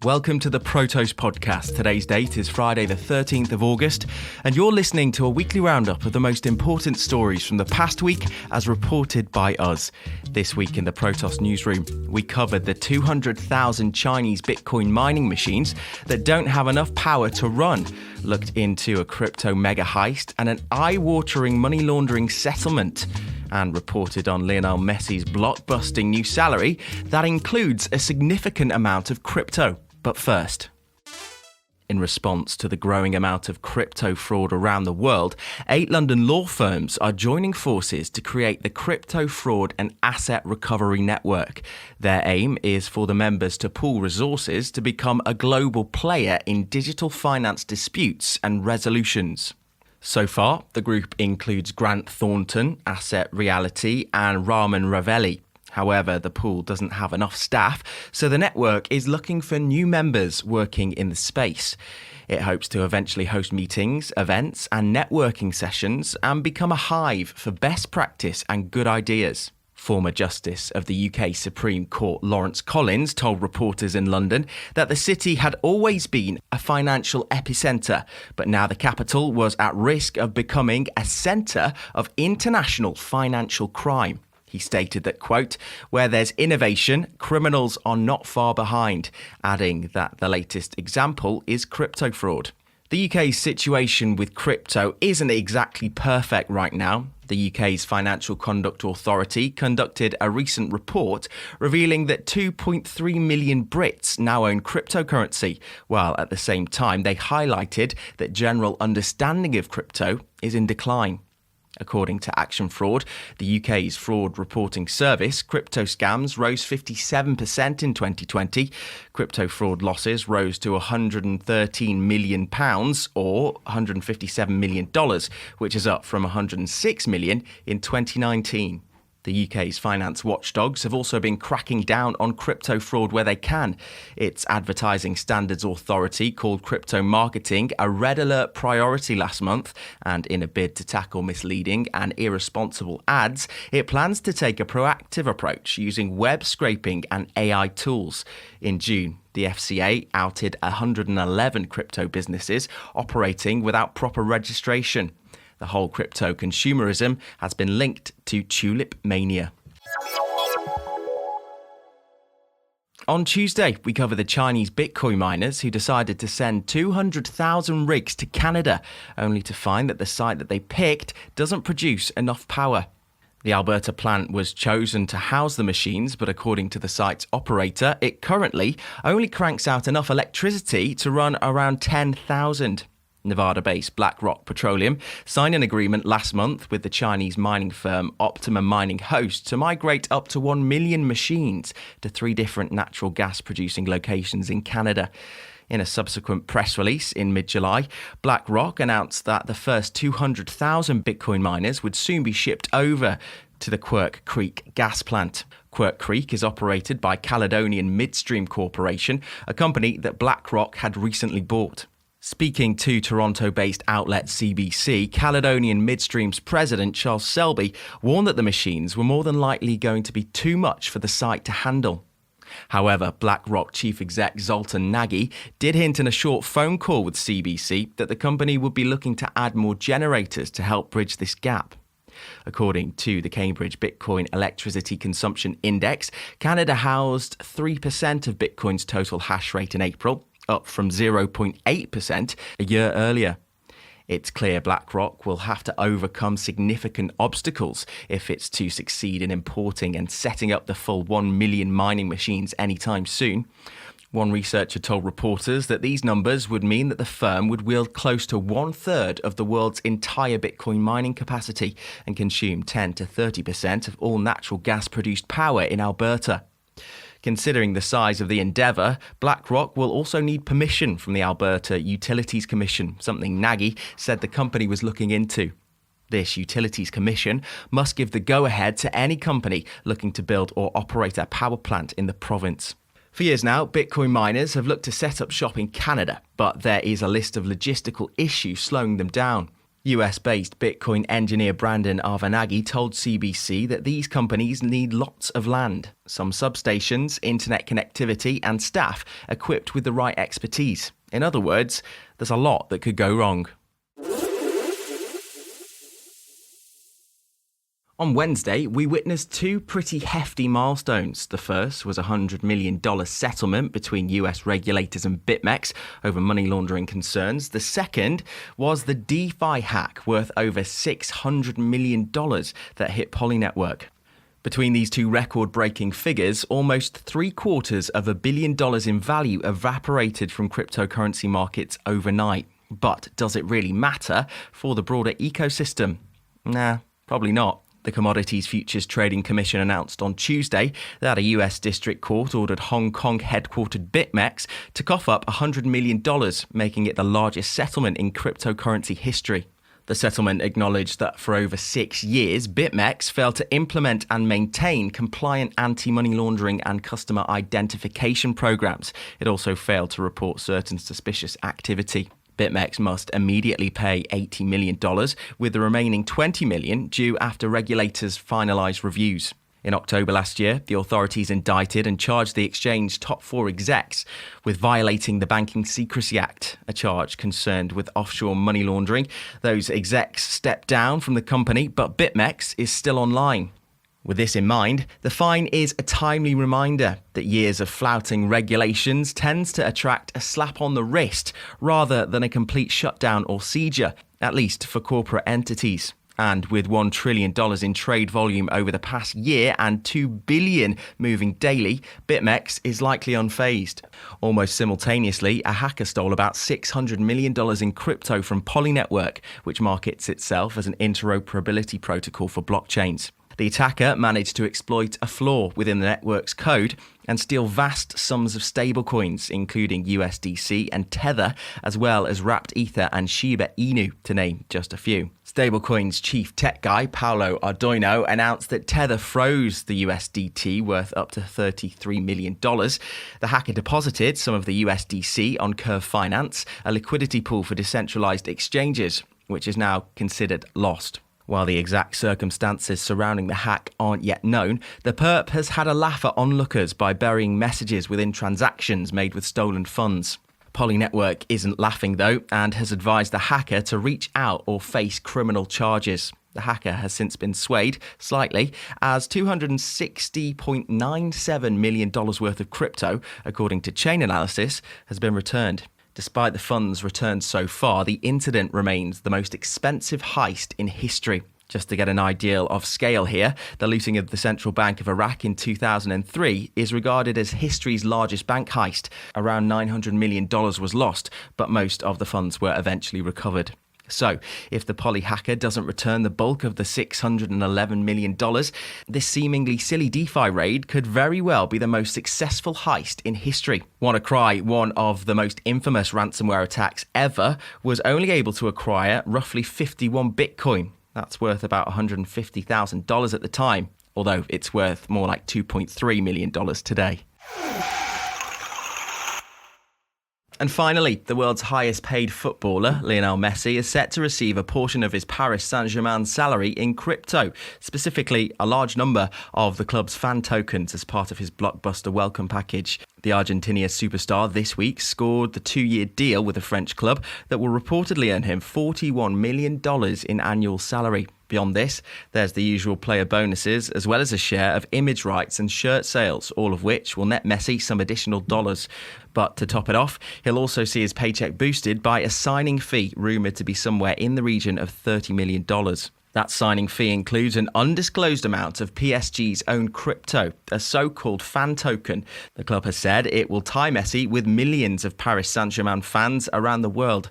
Welcome to the Protos Podcast. Today's date is Friday the 13th of August, and you're listening to a weekly roundup of the most important stories from the past week as reported by us. This week in the Protos newsroom, we covered the 200,000 Chinese Bitcoin mining machines that don't have enough power to run, looked into a crypto mega heist and an eye-watering money laundering settlement, and reported on Lionel Messi's blockbusting new salary that includes a significant amount of crypto. But first, in response to the growing amount of crypto fraud around the world, 8 London law firms are joining forces to create the Crypto Fraud and Asset Recovery Network. Their aim is for the members to pool resources to become a global player in digital finance disputes and resolutions. So far, the group includes Grant Thornton, Asset Reality, and Raman Ravelli. However, the pool doesn't have enough staff, so the network is looking for new members working in the space. It hopes to eventually host meetings, events, and networking sessions and become a hive for best practice and good ideas. Former Justice of the UK Supreme Court Lawrence Collins told reporters in London that the city had always been a financial epicentre, but now the capital was at risk of becoming a centre of international financial crime. He stated that, quote, where there's innovation, criminals are not far behind, adding that the latest example is crypto fraud. The UK's situation with crypto isn't exactly perfect right now. The UK's Financial Conduct Authority conducted a recent report revealing that 2.3 million Brits now own cryptocurrency, while at the same time they highlighted that general understanding of crypto is in decline. According to Action Fraud, the UK's fraud reporting service, crypto scams rose 57% in 2020. Crypto fraud losses rose to £113 million or $157 million, which is up from £106 million in 2019. The UK's finance watchdogs have also been cracking down on crypto fraud where they can. Its Advertising Standards Authority called crypto marketing a red alert priority last month, and in a bid to tackle misleading and irresponsible ads, it plans to take a proactive approach using web scraping and AI tools. In June, the FCA outed 111 crypto businesses operating without proper registration. The whole crypto consumerism has been linked to tulip mania. On Tuesday, we cover the Chinese Bitcoin miners who decided to send 200,000 rigs to Canada, only to find that the site that they picked doesn't produce enough power. The Alberta plant was chosen to house the machines, but according to the site's operator, it currently only cranks out enough electricity to run around 10,000. Nevada-based BlackRock Petroleum signed an agreement last month with the Chinese mining firm Optima Mining Host to migrate up to 1 million machines to 3 different natural gas-producing locations in Canada. In a subsequent press release in mid-July, BlackRock announced that the first 200,000 Bitcoin miners would soon be shipped over to the Quirk Creek gas plant. Quirk Creek is operated by Caledonian Midstream Corporation, a company that BlackRock had recently bought. Speaking to Toronto-based outlet CBC, Caledonian Midstream's president Charles Selby warned that the machines were more than likely going to be too much for the site to handle. However, BlackRock chief exec Zoltan Nagy did hint in a short phone call with CBC that the company would be looking to add more generators to help bridge this gap. According to the Cambridge Bitcoin Electricity Consumption Index, Canada housed 3% of Bitcoin's total hash rate in April, up from 0.8% a year earlier. It's clear BlackRock will have to overcome significant obstacles if it's to succeed in importing and setting up the full 1 million mining machines anytime soon. One researcher told reporters that these numbers would mean that the firm would wield close to 1/3 of the world's entire Bitcoin mining capacity and consume 10 to 30% of all natural gas-produced power in Alberta. Considering the size of the endeavour, BlackRock will also need permission from the Alberta Utilities Commission, something Nagy said the company was looking into. This Utilities Commission must give the go-ahead to any company looking to build or operate a power plant in the province. For years now, Bitcoin miners have looked to set up shop in Canada, but there is a list of logistical issues slowing them down. US-based Bitcoin engineer Brandon Arvanagi told CBC that these companies need lots of land, some substations, internet connectivity, and staff equipped with the right expertise. In other words, there's a lot that could go wrong. On Wednesday, we witnessed two pretty hefty milestones. The first was a $100 million settlement between US regulators and BitMEX over money laundering concerns. The second was the DeFi hack worth over $600 million that hit Polynetwork. Between these two record-breaking figures, almost $750 million in value evaporated from cryptocurrency markets overnight. But does it really matter for the broader ecosystem? Nah, probably not. The Commodities Futures Trading Commission announced on Tuesday that a US district court ordered Hong Kong-headquartered BitMEX to cough up $100 million, making it the largest settlement in cryptocurrency history. The settlement acknowledged that for over 6 years, BitMEX failed to implement and maintain compliant anti-money laundering and customer identification programs. It also failed to report certain suspicious activity. BitMEX must immediately pay $80 million, with the remaining $20 million due after regulators finalise reviews. In October last year, the authorities indicted and charged the exchange's top 4 execs with violating the Banking Secrecy Act, a charge concerned with offshore money laundering. Those execs stepped down from the company, but BitMEX is still online. With this in mind, the fine is a timely reminder that years of flouting regulations tends to attract a slap on the wrist rather than a complete shutdown or seizure, at least for corporate entities. And with $1 trillion in trade volume over the past year and $2 billion moving daily, BitMEX is likely unfazed. Almost simultaneously, a hacker stole about $600 million in crypto from Polynetwork, which markets itself as an interoperability protocol for blockchains. The attacker managed to exploit a flaw within the network's code and steal vast sums of stablecoins, including USDC and Tether, as well as wrapped Ether and Shiba Inu, to name just a few. Stablecoin's chief tech guy, Paolo Ardoino, announced that Tether froze the USDT worth up to $33 million. The hacker deposited some of the USDC on Curve Finance, a liquidity pool for decentralized exchanges, which is now considered lost. While the exact circumstances surrounding the hack aren't yet known, the perp has had a laugh at onlookers by burying messages within transactions made with stolen funds. Polynetwork isn't laughing though, and has advised the hacker to reach out or face criminal charges. The hacker has since been swayed slightly, as $260.97 million worth of crypto, according to Chainalysis, has been returned. Despite the funds returned so far, the incident remains the most expensive heist in history. Just to get an idea of scale here, the looting of the Central Bank of Iraq in 2003 is regarded as history's largest bank heist. Around $900 million was lost, but most of the funds were eventually recovered. So, if the Poly hacker doesn't return the bulk of the $611 million, this seemingly silly DeFi raid could very well be the most successful heist in history. WannaCry, one of the most infamous ransomware attacks ever, was only able to acquire roughly 51 Bitcoin. That's worth about $150,000 at the time, although it's worth more like $2.3 million today. And finally, the world's highest paid footballer, Lionel Messi, is set to receive a portion of his Paris Saint-Germain salary in crypto, specifically a large number of the club's fan tokens as part of his blockbuster welcome package. The Argentinian superstar this week scored the 2-year deal with a French club that will reportedly earn him $41 million in annual salary. Beyond this, there's the usual player bonuses, as well as a share of image rights and shirt sales, all of which will net Messi some additional dollars. But to top it off, he'll also see his paycheck boosted by a signing fee rumoured to be somewhere in the region of $30 million. That signing fee includes an undisclosed amount of PSG's own crypto, a so-called fan token. The club has said it will tie Messi with millions of Paris Saint-Germain fans around the world.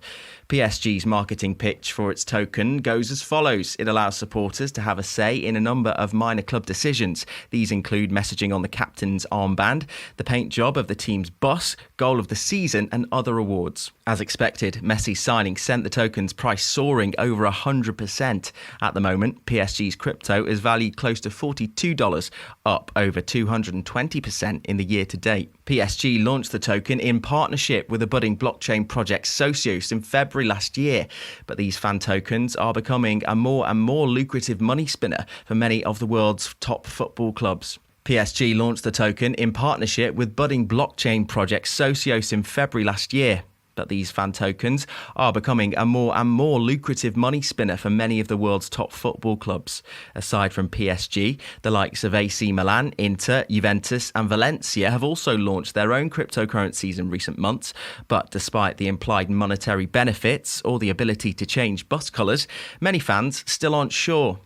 PSG's marketing pitch for its token goes as follows. It allows supporters to have a say in a number of minor club decisions. These include messaging on the captain's armband, the paint job of the team's bus, goal of the season, and other awards. As expected, Messi's signing sent the token's price soaring over 100%. At At the moment, PSG's crypto is valued close to $42, up over 220% in the year to date. PSG launched the token in partnership with the budding blockchain project Socios in February last year. But these fan tokens are becoming a more and more lucrative money spinner for many of the world's top football clubs. PSG launched the token in partnership with budding blockchain project Socios in February last year. But these fan tokens are becoming a more and more lucrative money spinner for many of the world's top football clubs. Aside from PSG, the likes of AC Milan, Inter, Juventus and Valencia have also launched their own cryptocurrencies in recent months. But despite the implied monetary benefits or the ability to change bus colours, many fans still aren't sure.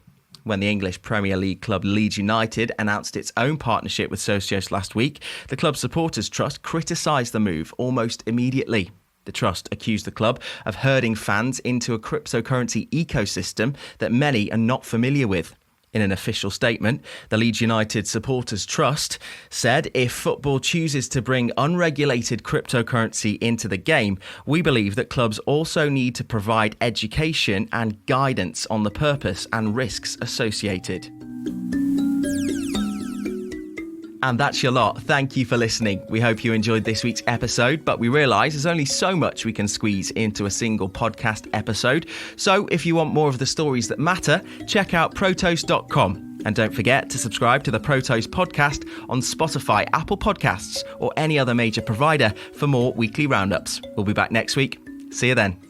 When the English Premier League club Leeds United announced its own partnership with Socios last week, the club supporters trust criticised the move almost immediately. The trust accused the club of herding fans into a cryptocurrency ecosystem that many are not familiar with. In an official statement, the Leeds United Supporters Trust said, if football chooses to bring unregulated cryptocurrency into the game, we believe that clubs also need to provide education and guidance on the purpose and risks associated. And that's your lot. Thank you for listening. We hope you enjoyed this week's episode, but we realise there's only so much we can squeeze into a single podcast episode. So if you want more of the stories that matter, check out protos.com. And don't forget to subscribe to the Protos podcast on Spotify, Apple Podcasts, or any other major provider for more weekly roundups. We'll be back next week. See you then.